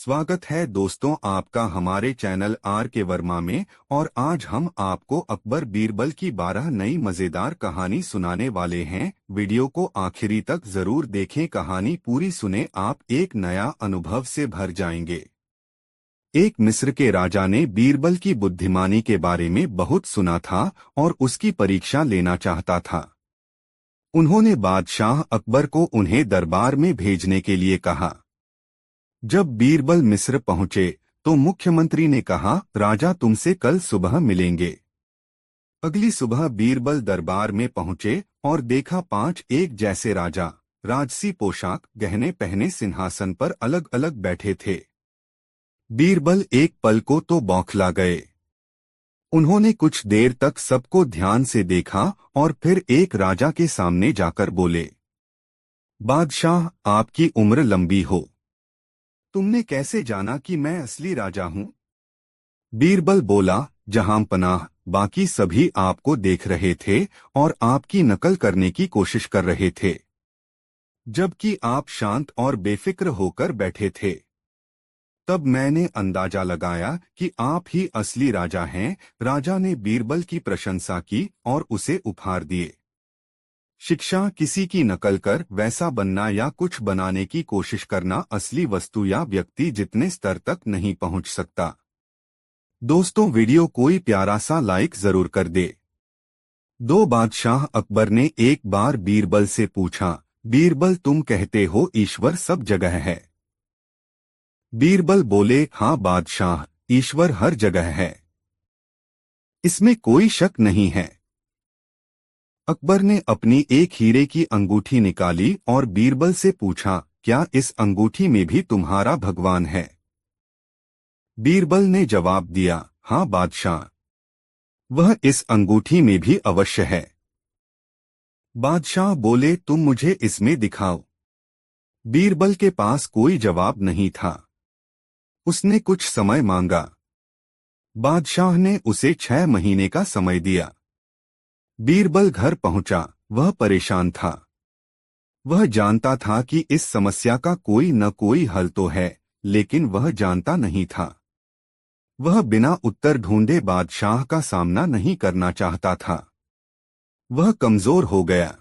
स्वागत है दोस्तों आपका हमारे चैनल आर के वर्मा में। और आज हम आपको अकबर बीरबल की 12 नई मजेदार कहानी सुनाने वाले हैं। वीडियो को आखिरी तक जरूर देखें, कहानी पूरी सुने, आप एक नया अनुभव से भर जाएंगे। एक मिस्र के राजा ने बीरबल की बुद्धिमानी के बारे में बहुत सुना था और उसकी परीक्षा लेना चाहता था। उन्होंने बादशाह अकबर को उन्हें दरबार में भेजने के लिए कहा। जब बीरबल मिस्र पहुंचे तो मुख्यमंत्री ने कहा, राजा तुमसे कल सुबह मिलेंगे। अगली सुबह बीरबल दरबार में पहुंचे और देखा 5 एक जैसे राजा राजसी पोशाक गहने पहने सिंहासन पर अलग अलग बैठे थे। बीरबल एक पल को तो बौखला गए। उन्होंने कुछ देर तक सबको ध्यान से देखा और फिर एक राजा के सामने जाकर बोले, बादशाह आपकी उम्र लंबी हो, तुमने कैसे जाना कि मैं असली राजा हूं? बीरबल बोला, जहांपनाह बाकी सभी आपको देख रहे थे और आपकी नकल करने की कोशिश कर रहे थे, जबकि आप शांत और बेफिक्र होकर बैठे थे। तब मैंने अंदाजा लगाया कि आप ही असली राजा हैं। राजा ने बीरबल की प्रशंसा की और उसे उपहार दिए। शिक्षा, किसी की नकल कर वैसा बनना या कुछ बनाने की कोशिश करना असली वस्तु या व्यक्ति जितने स्तर तक नहीं पहुंच सकता। दोस्तों, वीडियो कोई प्यारा सा लाइक जरूर कर दे। दो बादशाह अकबर ने एक बार बीरबल से पूछा, बीरबल तुम कहते हो ईश्वर सब जगह है? बीरबल बोले, हाँ बादशाह, ईश्वर हर जगह है, इसमें कोई शक नहीं है। अकबर ने अपनी एक हीरे की अंगूठी निकाली और बीरबल से पूछा, क्या इस अंगूठी में भी तुम्हारा भगवान है? बीरबल ने जवाब दिया, हाँ बादशाह, वह इस अंगूठी में भी अवश्य है। बादशाह बोले, तुम मुझे इसमें दिखाओ। बीरबल के पास कोई जवाब नहीं था। उसने कुछ समय मांगा। बादशाह ने उसे 6 महीने का समय दिया। बीरबल घर पहुंचा। वह परेशान था। वह जानता था कि इस समस्या का कोई न कोई हल तो है, लेकिन वह जानता नहीं था। वह बिना उत्तर ढूंढे बादशाह का सामना नहीं करना चाहता था। वह कमजोर हो गया।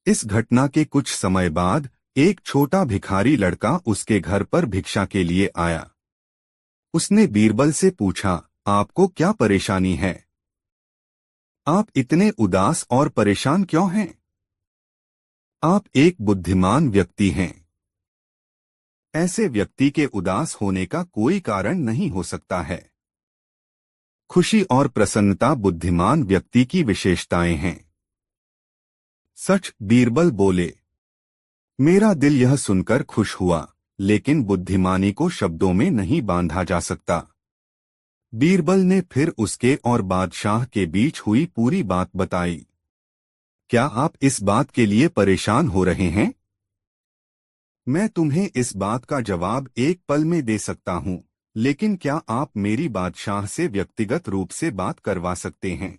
इस घटना के कुछ समय बाद एक छोटा भिखारी लड़का उसके घर पर भिक्षा के लिए आया। उसने बीरबल से पूछा, आपको क्या परेशानी है? आप इतने उदास और परेशान क्यों हैं? आप एक बुद्धिमान व्यक्ति हैं। ऐसे व्यक्ति के उदास होने का कोई कारण नहीं हो सकता है। खुशी और प्रसन्नता बुद्धिमान व्यक्ति की विशेषताएं हैं। सच, बीरबल बोले। मेरा दिल यह सुनकर खुश हुआ, लेकिन बुद्धिमानी को शब्दों में नहीं बांधा जा सकता। बीरबल ने फिर उसके और बादशाह के बीच हुई पूरी बात बताई। क्या आप इस बात के लिए परेशान हो रहे हैं? मैं तुम्हें इस बात का जवाब एक पल में दे सकता हूं, लेकिन क्या आप मेरी बादशाह से व्यक्तिगत रूप से बात करवा सकते हैं?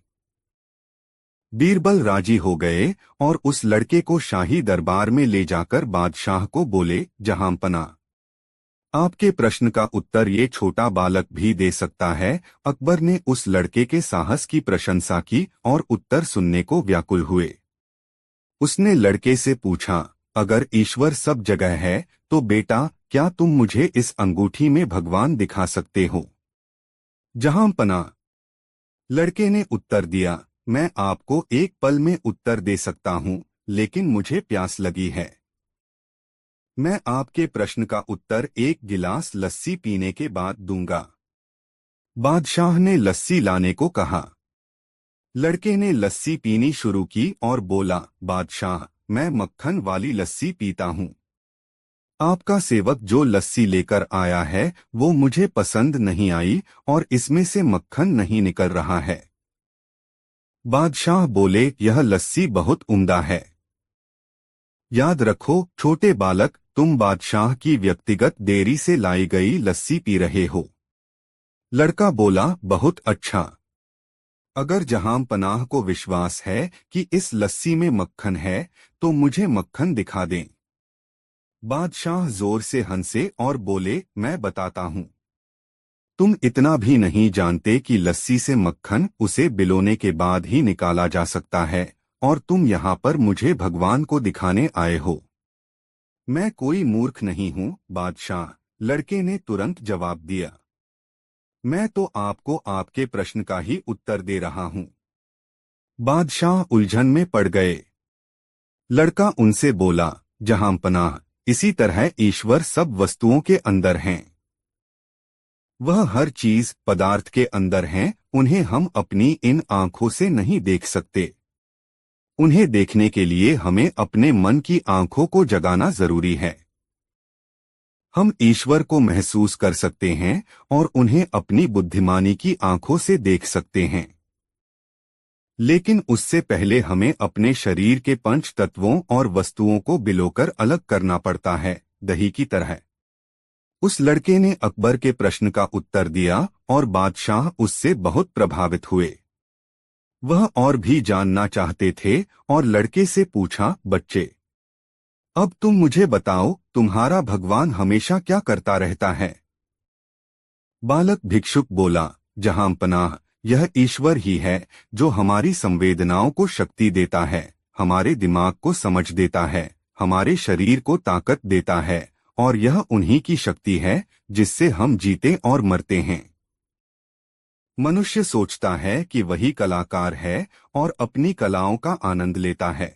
बीरबल राजी हो गए और उस लड़के को शाही दरबार में ले जाकर बादशाह को बोले, जहांपना, आपके प्रश्न का उत्तर ये छोटा बालक भी दे सकता है। अकबर ने उस लड़के के साहस की प्रशंसा की और उत्तर सुनने को व्याकुल हुए। उसने लड़के से पूछा, अगर ईश्वर सब जगह है तो बेटा, क्या तुम मुझे इस अंगूठी में भगवान दिखा सकते हो? जहांपना, लड़के ने उत्तर दिया, मैं आपको एक पल में उत्तर दे सकता हूं, लेकिन मुझे प्यास लगी है। मैं आपके प्रश्न का उत्तर एक गिलास लस्सी पीने के बाद दूंगा। बादशाह ने लस्सी लाने को कहा। लड़के ने लस्सी पीनी शुरू की और बोला, बादशाह, मैं मक्खन वाली लस्सी पीता हूं। आपका सेवक जो लस्सी लेकर आया है वो मुझे पसंद नहीं आई और इसमें से मक्खन नहीं निकल रहा है। बादशाह बोले, यह लस्सी बहुत उम्दा है। याद रखो छोटे बालक, तुम बादशाह की व्यक्तिगत देरी से लाई गई लस्सी पी रहे हो। लड़का बोला, बहुत अच्छा। अगर जहांपनाह को विश्वास है कि इस लस्सी में मक्खन है तो मुझे मक्खन दिखा दें। बादशाह जोर से हंसे और बोले, मैं बताता हूँ। तुम इतना भी नहीं जानते कि लस्सी से मक्खन उसे बिलोने के बाद ही निकाला जा सकता है, और तुम यहाँ पर मुझे भगवान को दिखाने आए हो। मैं कोई मूर्ख नहीं हूँ बादशाह, लड़के ने तुरंत जवाब दिया। मैं तो आपको आपके प्रश्न का ही उत्तर दे रहा हूँ। बादशाह उलझन में पड़ गए। लड़का उनसे बोला, जहां पनाह, इसी तरह ईश्वर सब वस्तुओं के अंदर हैं। वह हर चीज पदार्थ के अंदर हैं, उन्हें हम अपनी इन आंखों से नहीं देख सकते। उन्हें देखने के लिए हमें अपने मन की आंखों को जगाना जरूरी है। हम ईश्वर को महसूस कर सकते हैं और उन्हें अपनी बुद्धिमानी की आंखों से देख सकते हैं, लेकिन उससे पहले हमें अपने शरीर के पंच तत्वों और वस्तुओं को बिलोकर अलग करना पड़ता है, दही की तरह। उस लड़के ने अकबर के प्रश्न का उत्तर दिया और बादशाह उससे बहुत प्रभावित हुए। वह और भी जानना चाहते थे और लड़के से पूछा, बच्चे, अब तुम मुझे बताओ, तुम्हारा भगवान हमेशा क्या करता रहता है? बालक भिक्षुक बोला, जहां पनाह, यह ईश्वर ही है जो हमारी संवेदनाओं को शक्ति देता है, हमारे दिमाग को समझ देता है, हमारे शरीर को ताकत देता है, और यह उन्हीं की शक्ति है जिससे हम जीते और मरते हैं। मनुष्य सोचता है कि वही कलाकार है और अपनी कलाओं का आनंद लेता है,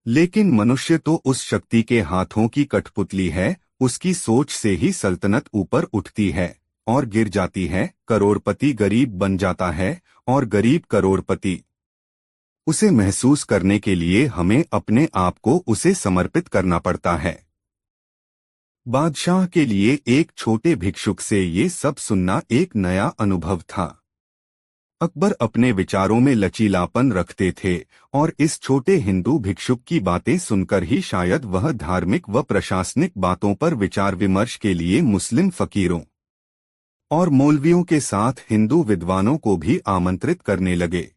लेकिन मनुष्य तो उस शक्ति के हाथों की कठपुतली है। उसकी सोच से ही सल्तनत ऊपर उठती है और गिर जाती है, करोड़पति गरीब बन जाता है और गरीब करोड़पति। उसे महसूस करने के लिए हमें अपने आप को उसे समर्पित करना पड़ता है। बादशाह के लिए एक छोटे भिक्षुक से ये सब सुनना एक नया अनुभव था। अकबर अपने विचारों में लचीलापन रखते थे और इस छोटे हिंदू भिक्षुक की बातें सुनकर ही शायद वह धार्मिक व प्रशासनिक बातों पर विचार विमर्श के लिए मुस्लिम फकीरों और मौलवियों के साथ हिंदू विद्वानों को भी आमंत्रित करने लगे।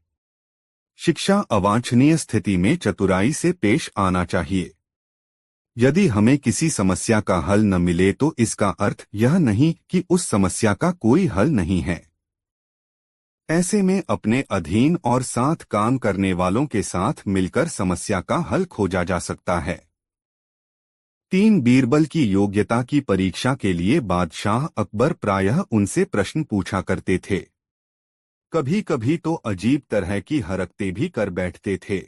शिक्षा अवांछनीय स्थिति में चतुराई से पेश आना चाहिए। यदि हमें किसी समस्या का हल न मिले तो इसका अर्थ यह नहीं कि उस समस्या का कोई हल नहीं है। ऐसे में अपने अधीन और साथ काम करने वालों के साथ मिलकर समस्या का हल खोजा जा सकता है। 3 बीरबल की योग्यता की परीक्षा के लिए बादशाह अकबर प्रायः उनसे प्रश्न पूछा करते थे। कभी कभी तो अजीब तरह की हरकतें भी कर बैठते थे।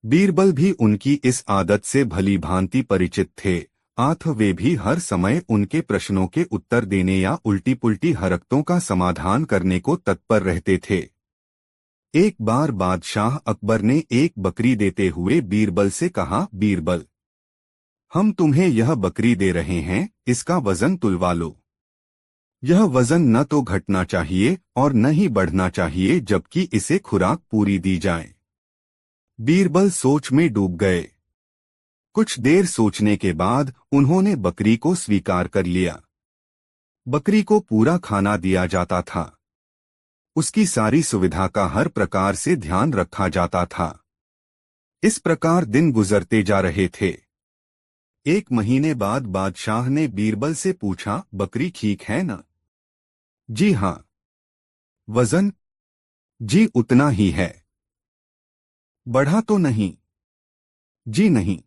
बीरबल भी उनकी इस आदत से भली भांति परिचित थे, अतः वे भी हर समय उनके प्रश्नों के उत्तर देने या उल्टी पुल्टी हरकतों का समाधान करने को तत्पर रहते थे। एक बार बादशाह अकबर ने एक बकरी देते हुए बीरबल से कहा, बीरबल, हम तुम्हें यह बकरी दे रहे हैं, इसका वजन तुलवा लो। यह वजन न तो घटना चाहिए और न ही बढ़ना चाहिए जबकि इसे खुराक पूरी दी जाए। बीरबल सोच में डूब गए। कुछ देर सोचने के बाद उन्होंने बकरी को स्वीकार कर लिया। बकरी को पूरा खाना दिया जाता था। उसकी सारी सुविधा का हर प्रकार से ध्यान रखा जाता था। इस प्रकार दिन गुजरते जा रहे थे। 1 महीने बाद बादशाह ने बीरबल से पूछा, बकरी ठीक है न? जी हाँ। वजन? जी उतना ही है। बढ़ा तो नहीं? जी नहीं।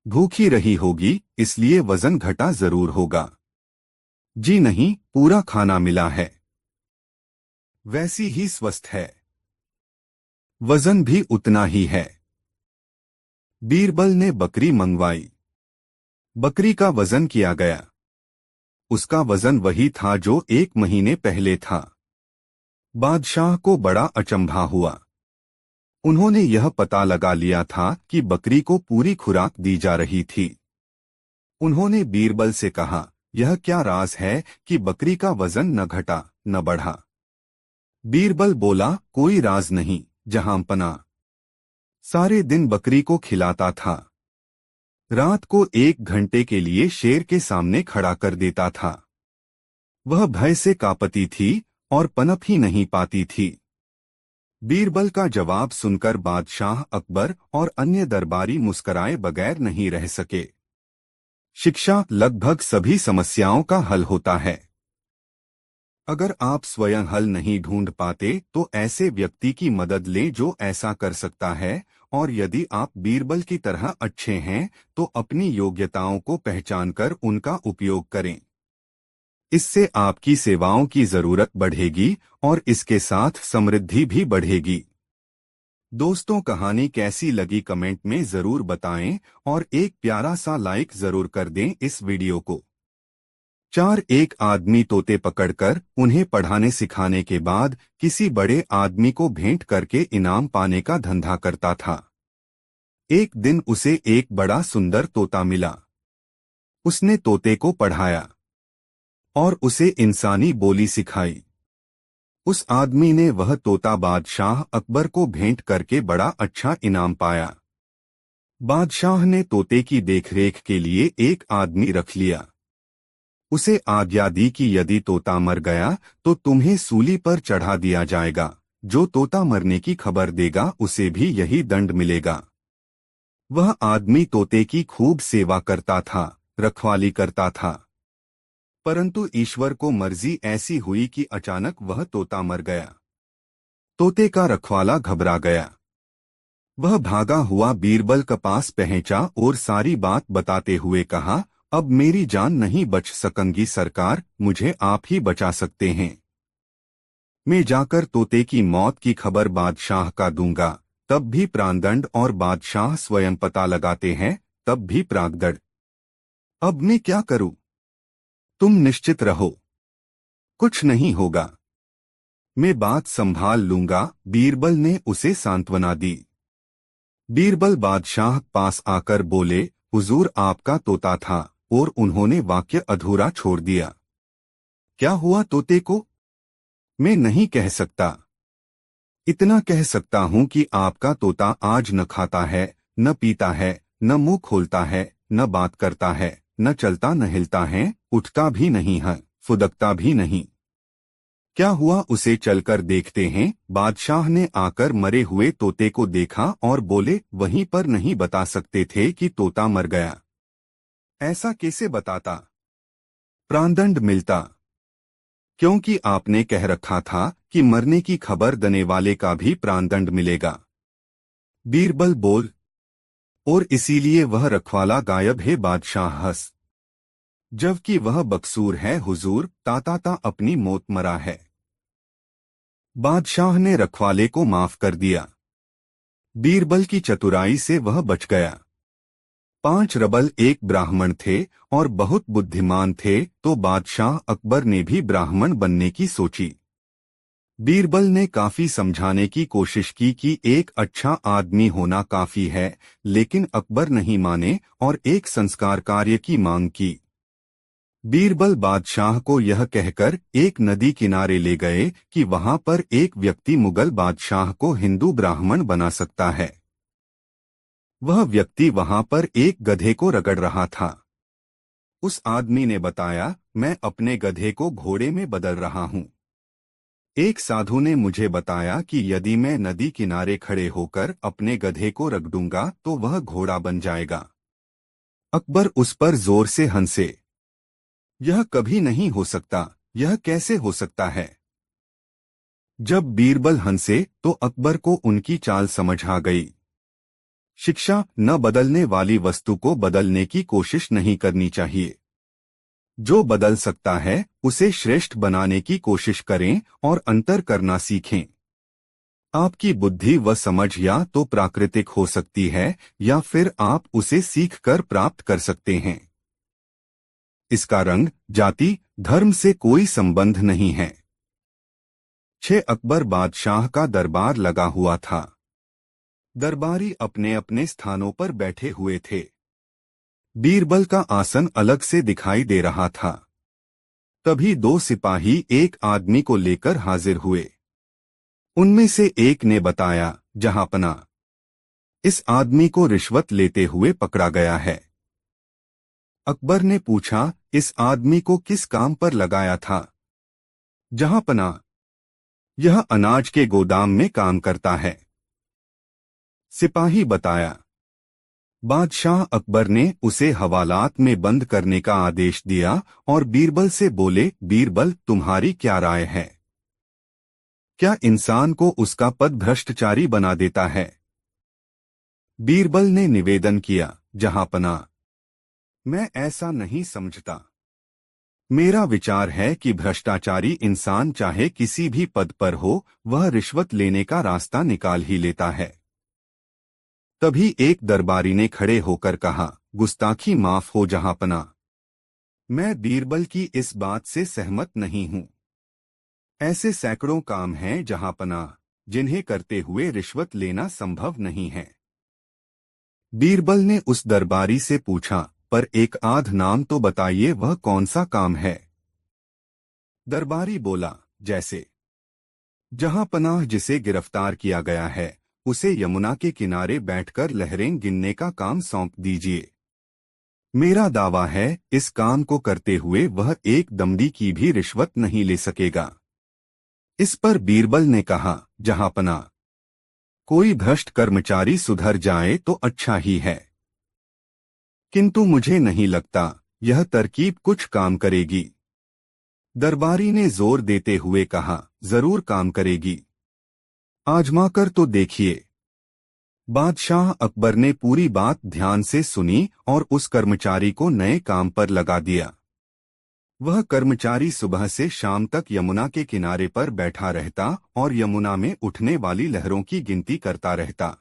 भूखी रही होगी इसलिए वजन घटा जरूर होगा? जी नहीं, पूरा खाना मिला है। वैसी ही स्वस्थ है। वजन भी उतना ही है। बीरबल ने बकरी मंगवाई। बकरी का वजन किया गया। उसका वजन वही था जो 1 महीने पहले था। बादशाह को बड़ा अचंभा हुआ। उन्होंने यह पता लगा लिया था कि बकरी को पूरी खुराक दी जा रही थी। उन्होंने बीरबल से कहा, यह क्या राज है कि बकरी का वजन न घटा न बढ़ा? बीरबल बोला, कोई राज नहीं जहां पना। सारे दिन बकरी को खिलाता था। रात को 1 घंटे के लिए शेर के सामने खड़ा कर देता था। वह भय से कांपती थी और पनप ही नहीं पाती थी। बीरबल का जवाब सुनकर बादशाह अकबर और अन्य दरबारी मुस्कुराए बगैर नहीं रह सके। शिक्षा लगभग सभी समस्याओं का हल होता है। अगर आप स्वयं हल नहीं ढूंढ पाते तो ऐसे व्यक्ति की मदद लें जो ऐसा कर सकता है, और यदि आप बीरबल की तरह अच्छे हैं तो अपनी योग्यताओं को पहचानकर उनका उपयोग करें। इससे आपकी सेवाओं की जरूरत बढ़ेगी और इसके साथ समृद्धि भी बढ़ेगी। दोस्तों, कहानी कैसी लगी कमेंट में जरूर बताएं और एक प्यारा सा लाइक जरूर कर दें इस वीडियो को। एक आदमी तोते पकड़कर उन्हें पढ़ाने सिखाने के बाद किसी बड़े आदमी को भेंट करके इनाम पाने का धंधा करता था। एक दिन उसे एक बड़ा सुंदर तोता मिला। उसने तोते को पढ़ाया और उसे इंसानी बोली सिखाई। उस आदमी ने वह तोता बादशाह अकबर को भेंट करके बड़ा अच्छा इनाम पाया। बादशाह ने तोते की देखरेख के लिए एक आदमी रख लिया। उसे आज्ञा दी कि यदि तोता मर गया तो तुम्हें सूली पर चढ़ा दिया जाएगा। जो तोता मरने की खबर देगा उसे भी यही दंड मिलेगा। वह आदमी तोते की खूब सेवा करता था, रखवाली करता था। परंतु ईश्वर को मर्जी ऐसी हुई कि अचानक वह तोता मर गया। तोते का रखवाला घबरा गया। वह भागा हुआ बीरबल के पास पहुंचा और सारी बात बताते हुए कहा, अब मेरी जान नहीं बच सकेंगी सरकार, मुझे आप ही बचा सकते हैं। मैं जाकर तोते की मौत की खबर बादशाह का दूंगा, तब भी प्राणदंड, और बादशाह स्वयं पता लगाते हैं तब भी प्राणदंड। अब मैं क्या करूं? तुम निश्चित रहो, कुछ नहीं होगा, मैं बात संभाल लूंगा, बीरबल ने उसे सांत्वना दी। बीरबल बादशाह पास आकर बोले, हुजूर आपका तोता था, और उन्होंने वाक्य अधूरा छोड़ दिया। क्या हुआ तोते को? मैं नहीं कह सकता। इतना कह सकता हूं कि आपका तोता आज न खाता है, न पीता है, न मुंह खोलता है, न बात करता है, न चलता न हिलता है, उठता भी नहीं है, फुदकता भी नहीं। क्या हुआ उसे चलकर देखते हैं। बादशाह ने आकर मरे हुए तोते को देखा और बोले, वहीं पर नहीं बता सकते थे कि तोता मर गया? ऐसा कैसे बताता? प्राणदंड मिलता, क्योंकि आपने कह रखा था कि मरने की खबर देने वाले का भी प्राणदंड मिलेगा। बीरबल बोल, और इसीलिए वह रखवाला गायब है। बादशाह हंस, जबकि वह बकसूर है हुजूर, ताता अपनी मौत मरा है। बादशाह ने रखवाले को माफ कर दिया। बीरबल की चतुराई से वह बच गया। 5 रबल एक ब्राह्मण थे और बहुत बुद्धिमान थे, तो बादशाह अकबर ने भी ब्राह्मण बनने की सोची। बीरबल ने काफी समझाने की कोशिश की कि एक अच्छा आदमी होना काफी है, लेकिन अकबर नहीं माने और एक संस्कार कार्य की मांग की। बीरबल बादशाह को यह कहकर एक नदी किनारे ले गए कि वहां पर एक व्यक्ति मुगल बादशाह को हिंदू ब्राह्मण बना सकता है। वह व्यक्ति वहां पर एक गधे को रगड़ रहा था। उस आदमी ने बताया, मैं अपने गधे को घोड़े में बदल रहा हूं। एक साधु ने मुझे बताया कि यदि मैं नदी किनारे खड़े होकर अपने गधे को रगड़ूंगा तो वह घोड़ा बन जाएगा। अकबर उस पर जोर से हंसे। यह कभी नहीं हो सकता, यह कैसे हो सकता है? जब बीरबल हंसे तो अकबर को उनकी चाल समझ आ गई। शिक्षा, न बदलने वाली वस्तु को बदलने की कोशिश नहीं करनी चाहिए। जो बदल सकता है उसे श्रेष्ठ बनाने की कोशिश करें और अंतर करना सीखें। आपकी बुद्धि व समझ या तो प्राकृतिक हो सकती है या फिर आप उसे सीखकर प्राप्त कर सकते हैं। इसका रंग, जाति, धर्म से कोई संबंध नहीं है। अकबर बादशाह का दरबार लगा हुआ था। दरबारी अपने अपने स्थानों पर बैठे हुए थे। बीरबल का आसन अलग से दिखाई दे रहा था। तभी 2 सिपाही एक आदमी को लेकर हाजिर हुए। उनमें से एक ने बताया, जहांपना, इस आदमी को रिश्वत लेते हुए पकड़ा गया है। अकबर ने पूछा, इस आदमी को किस काम पर लगाया था? जहांपना, यह अनाज के गोदाम में काम करता है। सिपाही बताया। बादशाह अकबर ने उसे हवालात में बंद करने का आदेश दिया और बीरबल से बोले, बीरबल, तुम्हारी क्या राय है? क्या इंसान को उसका पद भ्रष्टाचारी बना देता है? बीरबल ने निवेदन किया, जहांपना, मैं ऐसा नहीं समझता। मेरा विचार है कि भ्रष्टाचारी इंसान चाहे किसी भी पद पर हो, वह रिश्वत लेने का रास्ता निकाल ही लेता है। तभी एक दरबारी ने खड़े होकर कहा, गुस्ताखी माफ हो जहांपना, मैं बीरबल की इस बात से सहमत नहीं हूं। ऐसे सैकड़ों काम हैं जहांपना, जिन्हें करते हुए रिश्वत लेना संभव नहीं है। बीरबल ने उस दरबारी से पूछा, पर एक आध नाम तो बताइए, वह कौन सा काम है? दरबारी बोला, जैसे जहांपनाह जिसे गिरफ्तार किया गया है, उसे यमुना के किनारे बैठकर लहरें गिनने का काम सौंप दीजिए। मेरा दावा है, इस काम को करते हुए वह एक दमड़ी की भी रिश्वत नहीं ले सकेगा। इस पर बीरबल ने कहा, जहांपना, कोई भ्रष्ट कर्मचारी सुधर जाए तो अच्छा ही है, किंतु मुझे नहीं लगता यह तरकीब कुछ काम करेगी। दरबारी ने जोर देते हुए कहा, जरूर काम करेगी, आजमाकर तो देखिए। बादशाह अकबर ने पूरी बात ध्यान से सुनी और उस कर्मचारी को नए काम पर लगा दिया। वह कर्मचारी सुबह से शाम तक यमुना के किनारे पर बैठा रहता और यमुना में उठने वाली लहरों की गिनती करता रहता।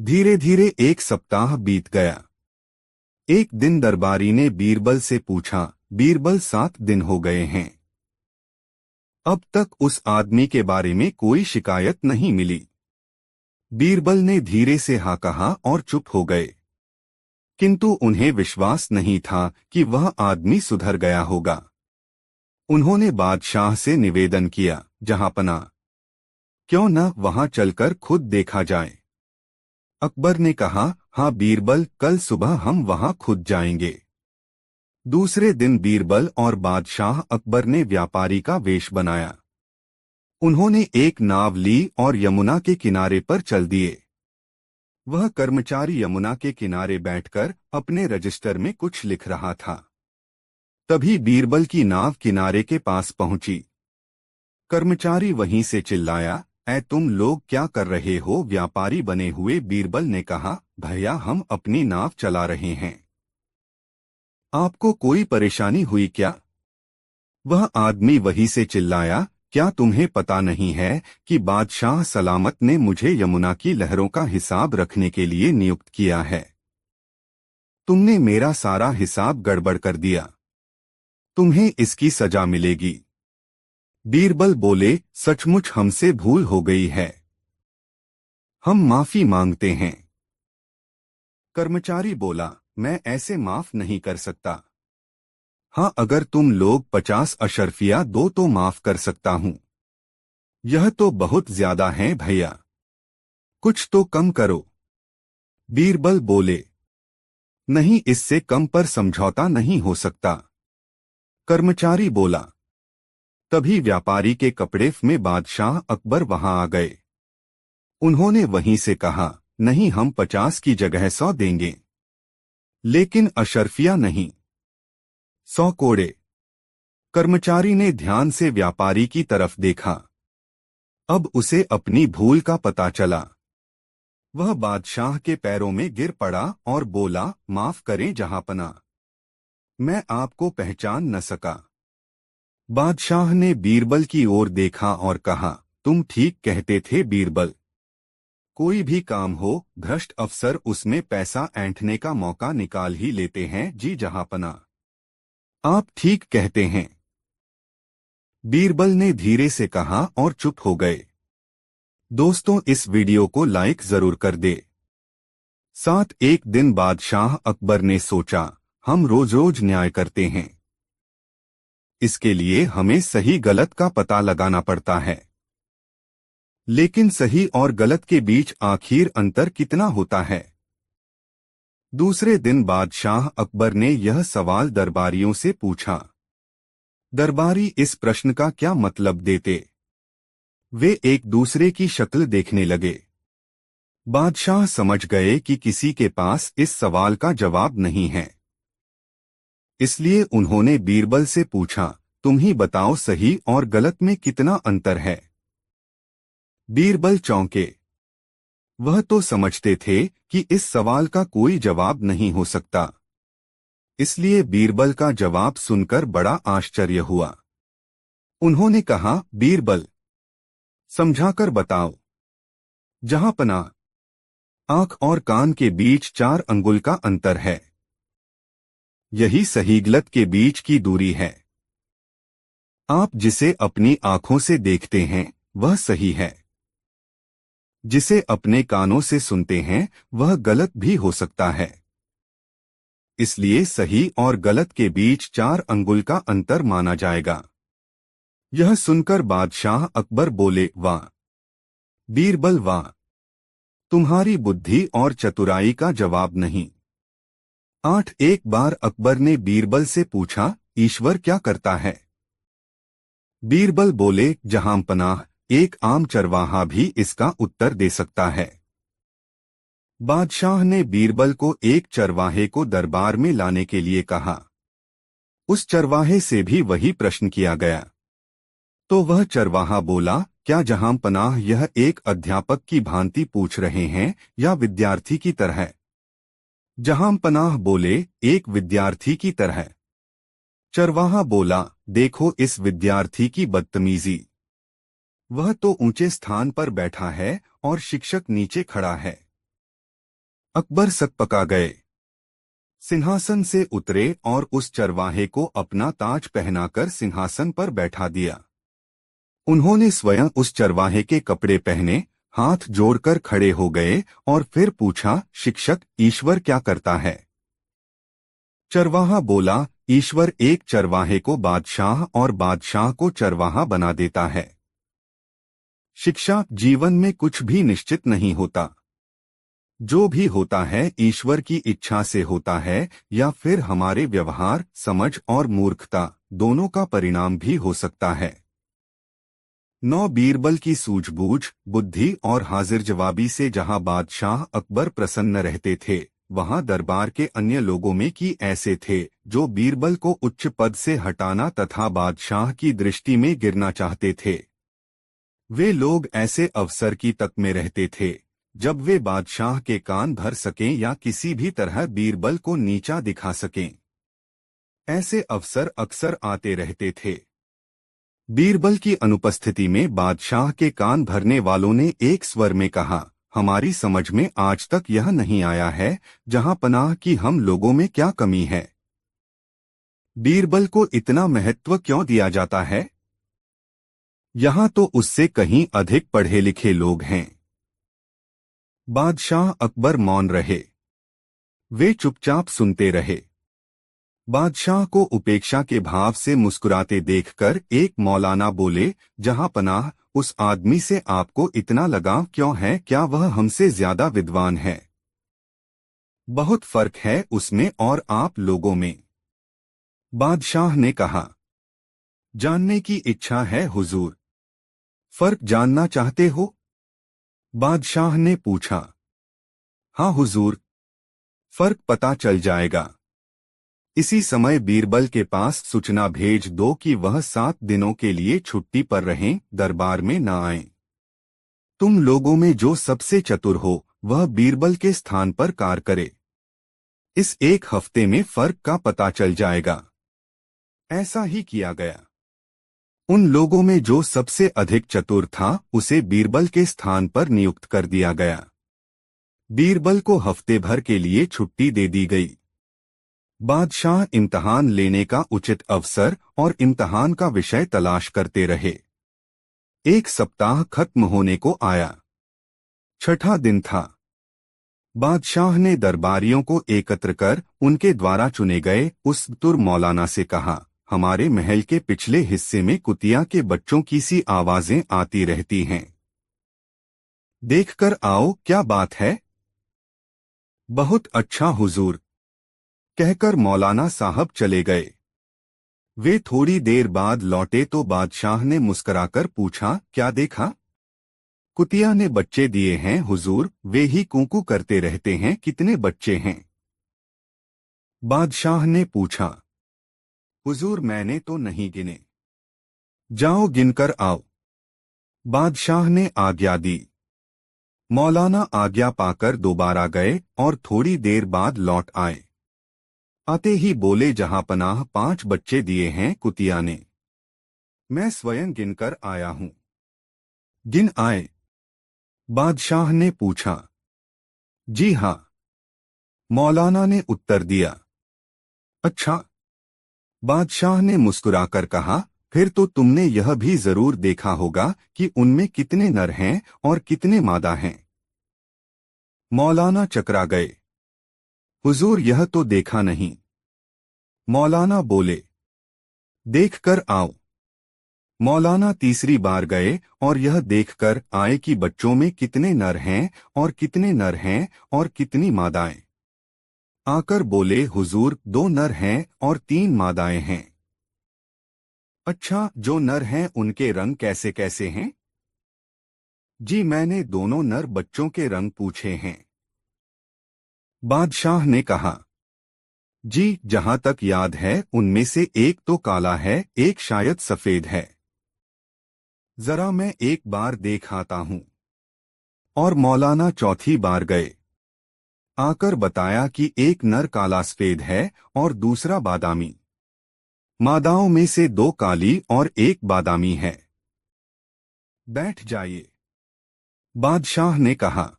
धीरे धीरे एक सप्ताह बीत गया। एक दिन दरबारी ने बीरबल से पूछा, बीरबल, 7 दिन हो गए हैं, अब तक उस आदमी के बारे में कोई शिकायत नहीं मिली। बीरबल ने धीरे से हाँ कहा और चुप हो गए, किंतु उन्हें विश्वास नहीं था कि वह आदमी सुधर गया होगा। उन्होंने बादशाह से निवेदन किया, जहांपना, क्यों न वहां चलकर खुद देखा जाए? अकबर ने कहा, हाँ बीरबल, कल सुबह हम वहां खुद जाएंगे। दूसरे दिन बीरबल और बादशाह अकबर ने व्यापारी का वेश बनाया। उन्होंने एक नाव ली और यमुना के किनारे पर चल दिए। वह कर्मचारी यमुना के किनारे बैठकर अपने रजिस्टर में कुछ लिख रहा था। तभी बीरबल की नाव किनारे के पास पहुंची। कर्मचारी वहीं से चिल्लाया, ऐ तुम लोग क्या कर रहे हो? व्यापारी बने हुए बीरबल ने कहा, भैया, हम अपनी नाव चला रहे हैं, आपको कोई परेशानी हुई क्या? वह आदमी वहीं से चिल्लाया, क्या तुम्हें पता नहीं है कि बादशाह सलामत ने मुझे यमुना की लहरों का हिसाब रखने के लिए नियुक्त किया है? तुमने मेरा सारा हिसाब गड़बड़ कर दिया, तुम्हें इसकी सजा मिलेगी। बीरबल बोले, सचमुच हमसे भूल हो गई है, हम माफी मांगते हैं। कर्मचारी बोला, मैं ऐसे माफ नहीं कर सकता। हाँ, अगर तुम लोग 50 अशर्फिया दो तो माफ कर सकता हूं। यह तो बहुत ज्यादा है भैया, कुछ तो कम करो। बीरबल बोले, नहीं, इससे कम पर समझौता नहीं हो सकता। कर्मचारी बोला। तभी व्यापारी के कपड़े में बादशाह अकबर वहां आ गए। उन्होंने वहीं से कहा, नहीं, हम 50 की जगह 100 देंगे, लेकिन अशर्फिया नहीं, 100 कोड़े। कर्मचारी ने ध्यान से व्यापारी की तरफ देखा। अब उसे अपनी भूल का पता चला। वह बादशाह के पैरों में गिर पड़ा और बोला, माफ करें जहांपना, मैं आपको पहचान न सका। बादशाह ने बीरबल की ओर देखा और कहा, तुम ठीक कहते थे बीरबल, कोई भी काम हो, भ्रष्ट अफसर उसमें पैसा ऐंठने का मौका निकाल ही लेते हैं। जी जहांपना, आप ठीक कहते हैं, बीरबल ने धीरे से कहा और चुप हो गए। दोस्तों, इस वीडियो को लाइक जरूर कर दे। साथ एक दिन बादशाह अकबर ने सोचा, हम रोज रोज न्याय करते हैं, इसके लिए हमें सही गलत का पता लगाना पड़ता है, लेकिन सही और गलत के बीच आखिर अंतर कितना होता है? दूसरे दिन बादशाह अकबर ने यह सवाल दरबारियों से पूछा। दरबारी इस प्रश्न का क्या मतलब देते? वे एक दूसरे की शक्ल देखने लगे। बादशाह समझ गए कि किसी के पास इस सवाल का जवाब नहीं है। इसलिए उन्होंने बीरबल से पूछा, तुम ही बताओ सही और गलत में कितना अंतर है। बीरबल चौंके। वह तो समझते थे कि इस सवाल का कोई जवाब नहीं हो सकता। इसलिए बीरबल का जवाब सुनकर बड़ा आश्चर्य हुआ। उन्होंने कहा, बीरबल, समझाकर बताओ। जहांपना, आंख और कान के बीच 4 अंगुल का अंतर है। यही सही गलत के बीच की दूरी है। आप जिसे अपनी आंखों से देखते हैं वह सही है। जिसे अपने कानों से सुनते हैं वह गलत भी हो सकता है। इसलिए सही और गलत के बीच 4 अंगुल का अंतर माना जाएगा। यह सुनकर बादशाह अकबर बोले, वाह बीरबल वाह, तुम्हारी बुद्धि और चतुराई का जवाब नहीं। एक बार अकबर ने बीरबल से पूछा, ईश्वर क्या करता है? बीरबल बोले, जहांपनाह, एक आम चरवाहा भी इसका उत्तर दे सकता है। बादशाह ने बीरबल को एक चरवाहे को दरबार में लाने के लिए कहा। उस चरवाहे से भी वही प्रश्न किया गया। तो वह चरवाहा बोला, क्या जहांपनाह यह एक अध्यापक की भांति पूछ रहे हैं या विद्यार्थी की तरह? जहांपनाह बोले, एक विद्यार्थी की तरह। चरवाहा बोला, देखो इस विद्यार्थी की बदतमीजी। वह तो ऊंचे स्थान पर बैठा है और शिक्षक नीचे खड़ा है। अकबर सकपका गए, सिंहासन से उतरे और उस चरवाहे को अपना ताज पहनाकर सिंहासन पर बैठा दिया। उन्होंने स्वयं उस चरवाहे के कपड़े पहने, हाथ जोड़कर खड़े हो गए और फिर पूछा, शिक्षक, ईश्वर क्या करता है? चरवाहा बोला, ईश्वर एक चरवाहे को बादशाह और बादशाह को चरवाहा बना देता है। शिक्षा, जीवन में कुछ भी निश्चित नहीं होता। जो भी होता है ईश्वर की इच्छा से होता है या फिर हमारे व्यवहार, समझ और मूर्खता दोनों का परिणाम भी हो सकता है। 9 बीरबल की सूझबूझ, बुद्धि और हाजिर जवाबी से जहां बादशाह अकबर प्रसन्न रहते थे, वहां दरबार के अन्य लोगों में की ऐसे थे जो बीरबल को उच्च पद से हटाना तथा बादशाह की दृष्टि में गिरना चाहते थे। वे लोग ऐसे अवसर की तक में रहते थे जब वे बादशाह के कान भर सकें या किसी भी तरह बीरबल को नीचा दिखा सकें। ऐसे अवसर अक्सर आते रहते थे। बीरबल की अनुपस्थिति में बादशाह के कान भरने वालों ने एक स्वर में कहा, हमारी समझ में आज तक यह नहीं आया है जहांपनाह कि हम लोगों में क्या कमी है। बीरबल को इतना महत्व क्यों दिया जाता है? यहाँ तो उससे कहीं अधिक पढ़े लिखे लोग हैं। बादशाह अकबर मौन रहे। वे चुपचाप सुनते रहे। बादशाह को उपेक्षा के भाव से मुस्कुराते देखकर एक मौलाना बोले, जहांपनाह, उस आदमी से आपको इतना लगाव क्यों है? क्या वह हमसे ज्यादा विद्वान है? बहुत फर्क है उसमें और आप लोगों में। बादशाह ने कहा, जानने की इच्छा है हुजूर। फर्क जानना चाहते हो? बादशाह ने पूछा। हाँ हुजूर, फर्क पता चल जाएगा। इसी समय बीरबल के पास सूचना भेज दो कि वह 7 दिनों के लिए छुट्टी पर रहें, दरबार में न आएं। तुम लोगों में जो सबसे चतुर हो वह बीरबल के स्थान पर कार्य करे। इस 1 हफ्ते में फर्क का पता चल जाएगा। ऐसा ही किया गया। उन लोगों में जो सबसे अधिक चतुर था उसे बीरबल के स्थान पर नियुक्त कर दिया गया। बीरबल को हफ्ते भर के लिए छुट्टी दे दी गई। बादशाह इम्तहान लेने का उचित अवसर और इम्तहान का विषय तलाश करते रहे। 1 सप्ताह खत्म होने को आया। 6ठा दिन था। बादशाह ने दरबारियों को एकत्र कर उनके द्वारा चुने गए उस तुर मौलाना से कहा, हमारे महल के पिछले हिस्से में कुतिया के बच्चों की सी आवाजें आती रहती हैं। देखकर आओ क्या बात है। बहुत अच्छा हुजूर, कहकर मौलाना साहब चले गए। वे थोड़ी देर बाद लौटे तो बादशाह ने मुस्कराकर पूछा, क्या देखा? कुतिया ने बच्चे दिए हैं हुजूर, वे ही कूकू करते रहते हैं। कितने बच्चे हैं? बादशाह ने पूछा। हुजूर मैंने तो नहीं गिने। जाओ गिनकर आओ। बादशाह ने आज्ञा दी। मौलाना आज्ञा पाकर दोबारा गए और थोड़ी देर बाद लौट आए। आते ही बोले, जहां पनाह 5 बच्चे दिए हैं कुतिया ने। मैं स्वयं गिनकर आया हूं। गिन आए? बादशाह ने पूछा। जी हाँ, मौलाना ने उत्तर दिया। अच्छा। बादशाह ने मुस्कुराकर कहा, फिर तो तुमने यह भी जरूर देखा होगा कि उनमें कितने नर हैं और कितने मादा हैं। मौलाना चकरा गए। हुजूर यह तो देखा नहीं। मौलाना बोले। देख कर आओ। मौलाना तीसरी बार गए और यह देखकर आए कि बच्चों में कितने नर हैं और कितने नर हैं और कितनी मादाएं। आकर बोले, हुजूर 2 नर हैं और 3 मादाएं हैं। अच्छा, जो नर हैं उनके रंग कैसे कैसे हैं? जी मैंने दोनों नर बच्चों के रंग पूछे हैं। बादशाह ने कहा। जी जहां तक याद है उनमें से एक तो काला है, एक शायद सफेद है। जरा मैं एक बार देख आता हूं। और मौलाना चौथी बार गए। आकर बताया कि एक नर काला सफेद है और दूसरा बादामी। मादाओं में से 2 काली और एक बादामी है। बैठ जाइए, बादशाह ने कहा।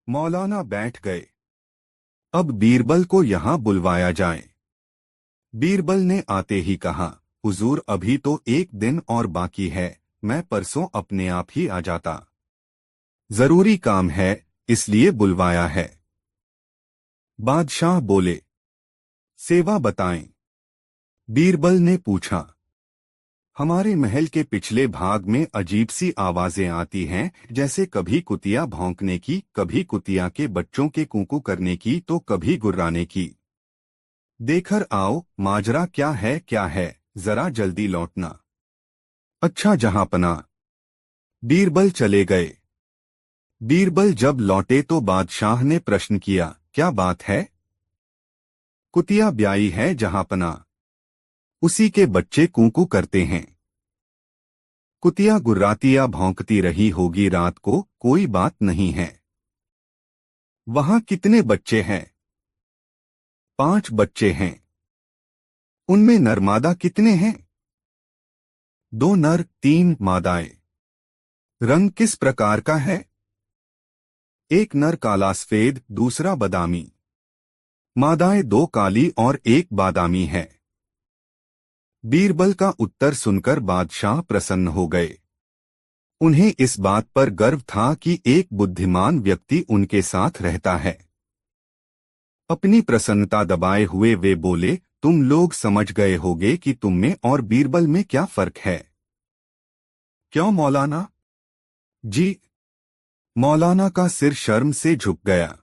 मौलाना बैठ गए। अब बीरबल को यहां बुलवाया जाए। बीरबल ने आते ही कहा, हुजूर अभी तो 1 दिन और बाकी है, मैं परसों अपने आप ही आ जाता। जरूरी काम है, इसलिए बुलवाया है। बादशाह बोले। सेवा बताएं। बीरबल ने पूछा। हमारे महल के पिछले भाग में अजीब सी आवाजें आती हैं, जैसे कभी कुतिया भौंकने की, कभी कुतिया के बच्चों के कूकू करने की, तो कभी गुर्राने की। देखकर आओ, माजरा क्या है, जरा जल्दी लौटना। अच्छा जहांपना। बीरबल चले गए। बीरबल जब लौटे तो बादशाह ने प्रश्न किया, क्या बात है? कुतिया ब्याई है जहांपना। उसी के बच्चे कूकू करते हैं। कुतिया गुर्राती या भौंकती रही होगी रात को, कोई बात नहीं है। वहां कितने बच्चे हैं? 5 बच्चे हैं। उनमें नरमादा कितने हैं? 2 नर, 3 मादाएं। रंग किस प्रकार का है? एक नर काला सफेद, दूसरा बादामी। मादाएं 2 काली और एक बादामी है। बीरबल का उत्तर सुनकर बादशाह प्रसन्न हो गए। उन्हें इस बात पर गर्व था कि एक बुद्धिमान व्यक्ति उनके साथ रहता है। अपनी प्रसन्नता दबाए हुए वे बोले, तुम लोग समझ गए होगे कि तुम में और बीरबल में क्या फर्क है। क्यों मौलाना? जी। मौलाना का सिर शर्म से झुक गया।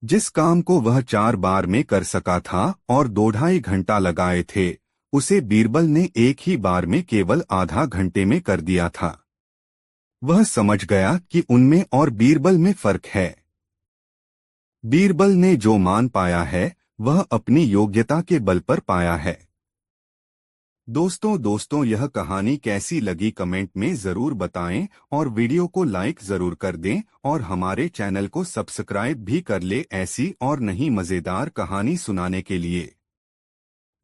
जिस काम को वह 4 बार में कर सका था और 2-2.5 घंटा लगाए थे, उसे बीरबल ने एक ही बार में केवल आधा घंटे में कर दिया था। वह समझ गया कि उनमें और बीरबल में फर्क है। बीरबल ने जो मान पाया है, वह अपनी योग्यता के बल पर पाया है। दोस्तों यह कहानी कैसी लगी कमेंट में जरूर बताएं और वीडियो को लाइक जरूर कर दें और हमारे चैनल को सब्सक्राइब भी कर ले ऐसी और नई मजेदार कहानी सुनाने के लिए।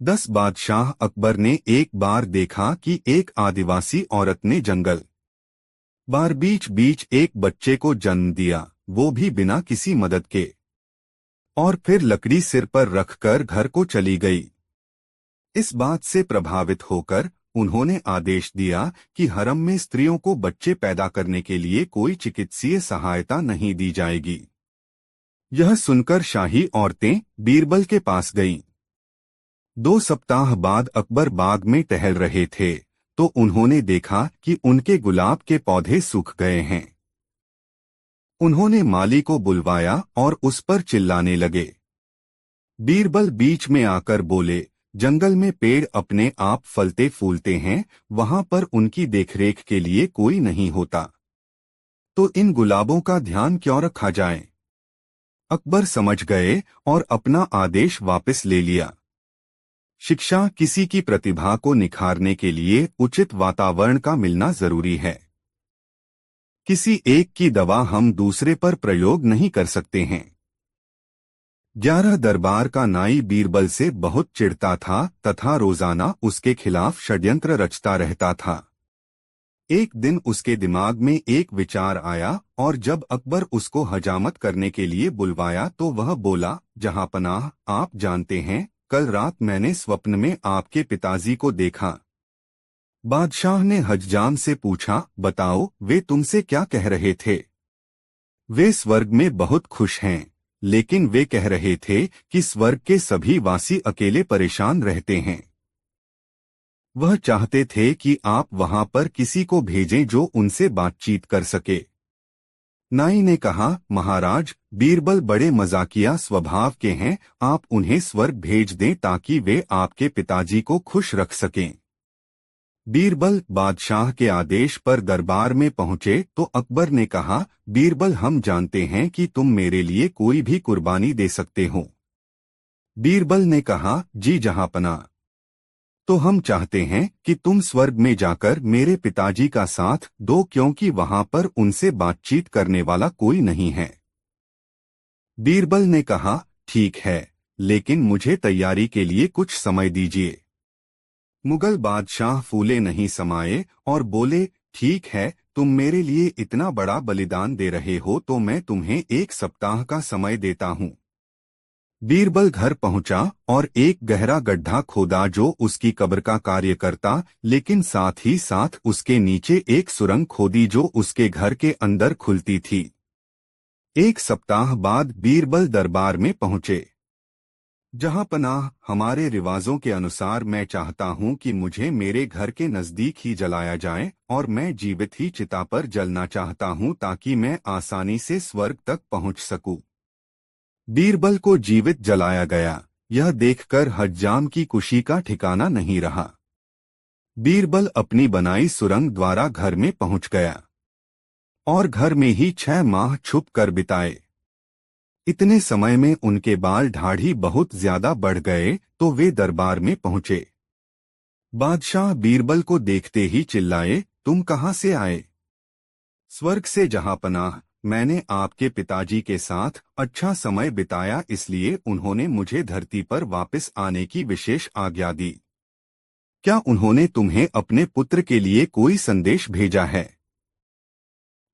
10 बादशाह अकबर ने एक बार देखा कि एक आदिवासी औरत ने जंगल बार बीच बीच एक बच्चे को जन्म दिया, वो भी बिना किसी मदद के, और फिर लकड़ी सिर पर रखकर घर को चली गई। इस बात से प्रभावित होकर उन्होंने आदेश दिया कि हरम में स्त्रियों को बच्चे पैदा करने के लिए कोई चिकित्सीय सहायता नहीं दी जाएगी। यह सुनकर शाही औरतें बीरबल के पास गईं। 2 सप्ताह बाद अकबर बाग में टहल रहे थे तो उन्होंने देखा कि उनके गुलाब के पौधे सूख गए हैं। उन्होंने माली को बुलवाया और उस पर चिल्लाने लगे। बीरबल बीच में आकर बोले, जंगल में पेड़ अपने आप फलते फूलते हैं, वहां पर उनकी देखरेख के लिए कोई नहीं होता। तो इन गुलाबों का ध्यान क्यों रखा जाए। अकबर समझ गए और अपना आदेश वापस ले लिया। शिक्षा किसी की प्रतिभा को निखारने के लिए उचित वातावरण का मिलना जरूरी है। किसी एक की दवा हम दूसरे पर प्रयोग नहीं कर सकते हैं। 11 दरबार का नाई बीरबल से बहुत चिढ़ता था तथा रोजाना उसके खिलाफ षड्यंत्र रचता रहता था। एक दिन उसके दिमाग में एक विचार आया और जब अकबर उसको हजामत करने के लिए बुलवाया तो वह बोला, जहांपनाह, आप जानते हैं, कल रात मैंने स्वप्न में आपके पिताजी को देखा। बादशाह ने हज्जाम से पूछा, बताओ, वे तुमसे क्या कह रहे थे। वे स्वर्ग में बहुत खुश हैं, लेकिन वे कह रहे थे कि स्वर्ग के सभी वासी अकेले परेशान रहते हैं। वह चाहते थे कि आप वहां पर किसी को भेजें जो उनसे बातचीत कर सके। नाई ने कहा, महाराज, बीरबल बड़े मजाकिया स्वभाव के हैं, आप उन्हें स्वर्ग भेज दें ताकि वे आपके पिताजी को खुश रख सकें। बीरबल बादशाह के आदेश पर दरबार में पहुंचे तो अकबर ने कहा, बीरबल, हम जानते हैं कि तुम मेरे लिए कोई भी कुर्बानी दे सकते हो। बीरबल ने कहा, जी जहांपनाह, तो हम चाहते हैं कि तुम स्वर्ग में जाकर मेरे पिताजी का साथ दो, क्योंकि वहां पर उनसे बातचीत करने वाला कोई नहीं है। बीरबल ने कहा, ठीक है, लेकिन मुझे तैयारी के लिए कुछ समय दीजिए। मुगल बादशाह फूले नहीं समाये और बोले, ठीक है, तुम मेरे लिए इतना बड़ा बलिदान दे रहे हो तो मैं तुम्हें 1 सप्ताह का समय देता हूँ। बीरबल घर पहुंचा और एक गहरा गड्ढा खोदा जो उसकी कब्र का कार्य करता, लेकिन साथ ही साथ उसके नीचे एक सुरंग खोदी जो उसके घर के अंदर खुलती थी। 1 सप्ताह बाद बीरबल दरबार में पहुंचे। जहांपनाह, हमारे रिवाजों के अनुसार मैं चाहता हूं कि मुझे मेरे घर के नजदीक ही जलाया जाए और मैं जीवित ही चिता पर जलना चाहता हूं ताकि मैं आसानी से स्वर्ग तक पहुंच सकूं। बीरबल को जीवित जलाया गया। यह देखकर हज्जाम की खुशी का ठिकाना नहीं रहा। बीरबल अपनी बनाई सुरंग द्वारा घर में पहुंच गया और घर में ही 6 माह छुप कर बिताए। इतने समय में उनके बाल दाढ़ी बहुत ज्यादा बढ़ गए तो वे दरबार में पहुंचे। बादशाह बीरबल को देखते ही चिल्लाए, तुम कहां से आए। स्वर्ग से जहांपनाह, मैंने आपके पिताजी के साथ अच्छा समय बिताया, इसलिए उन्होंने मुझे धरती पर वापस आने की विशेष आज्ञा दी। क्या उन्होंने तुम्हें अपने पुत्र के लिए कोई संदेश भेजा है।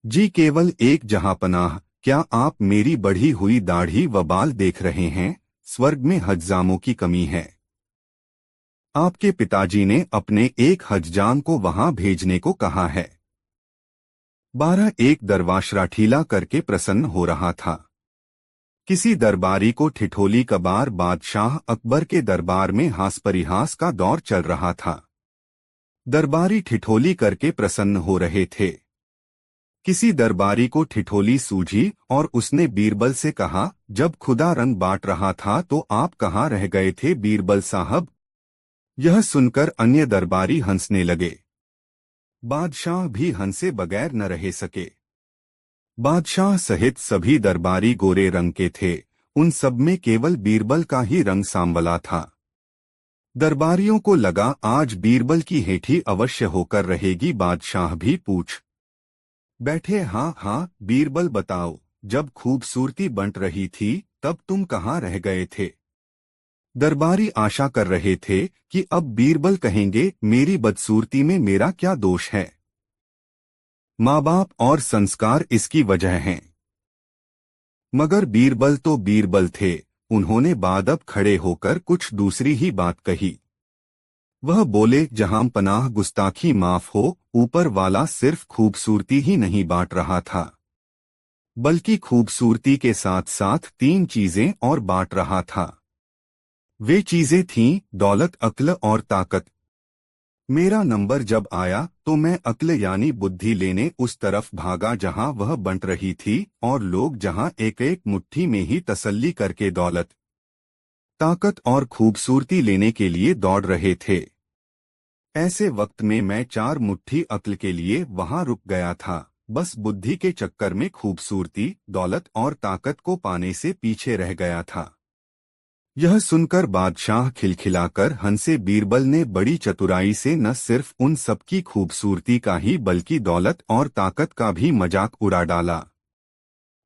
जी, केवल एक, जहांपनाह, क्या आप मेरी बढ़ी हुई दाढ़ी व बाल देख रहे हैं। स्वर्ग में हज्जामों की कमी है। आपके पिताजी ने अपने एक हज्जाम को वहां भेजने को कहा है। 12 एक दरवाशरा ठीला करके प्रसन्न हो रहा था। किसी दरबारी को ठिठोली कबार बादशाह अकबर के दरबार में हास परिहास का दौर चल रहा था। दरबारी ठिठोली करके प्रसन्न हो रहे थे। किसी दरबारी को ठिठोली सूझी और उसने बीरबल से कहा, जब खुदा रंग बांट रहा था तो आप कहाँ रह गए थे बीरबल साहब। यह सुनकर अन्य दरबारी हंसने लगे। बादशाह भी हंसे बगैर न रह सके। बादशाह सहित सभी दरबारी गोरे रंग के थे, उन सब में केवल बीरबल का ही रंग सांवला था। दरबारियों को लगा आज बीरबल की हेठी अवश्य होकर रहेगी। बादशाह भी पूछ बैठे, हाँ हाँ बीरबल, बताओ, जब खूबसूरती बंट रही थी तब तुम कहाँ रह गए थे। दरबारी आशा कर रहे थे कि अब बीरबल कहेंगे, मेरी बदसूरती में मेरा क्या दोष है। माँ बाप और संस्कार इसकी वजह हैं। मगर बीरबल तो बीरबल थे, उन्होंने बादब खड़े होकर कुछ दूसरी ही बात कही। वह बोले, जहांपनाह, गुस्ताखी माफ हो, ऊपर वाला सिर्फ खूबसूरती ही नहीं बांट रहा था, बल्कि खूबसूरती के साथ साथ 3 चीजें और बांट रहा था। वे चीजें थीं दौलत, अक्ल और ताकत। मेरा नंबर जब आया तो मैं अक्ल यानी बुद्धि लेने उस तरफ भागा जहां वह बंट रही थी, और लोग जहां एक एक मुट्ठी में ही तसल्ली करके दौलत, ताकत और खूबसूरती लेने के लिए दौड़ रहे थे। ऐसे वक्त में मैं 4 मुट्ठी अक्ल के लिए वहां रुक गया था। बस बुद्धि के चक्कर में खूबसूरती, दौलत और ताकत को पाने से पीछे रह गया था। यह सुनकर बादशाह खिलखिलाकर हंसे। बीरबल ने बड़ी चतुराई से न सिर्फ उन सबकी खूबसूरती का ही बल्कि दौलत और ताकत का भी मजाक उड़ा डाला।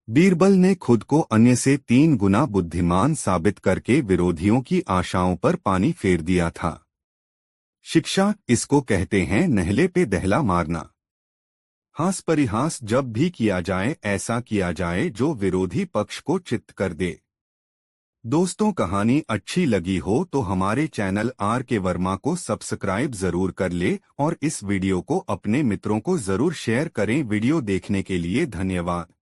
बीरबल ने खुद को अन्य से 3 गुना बुद्धिमान साबित करके विरोधियों की आशाओं पर पानी फेर दिया था। शिक्षा, इसको कहते हैं नहले पे दहला मारना। हास परिहास जब भी किया जाए ऐसा किया जाए जो विरोधी पक्ष को चित्त कर दे। दोस्तों, कहानी अच्छी लगी हो तो हमारे चैनल आर के वर्मा को सब्सक्राइब जरूर कर ले और इस वीडियो को अपने मित्रों को जरूर शेयर करें। वीडियो देखने के लिए धन्यवाद।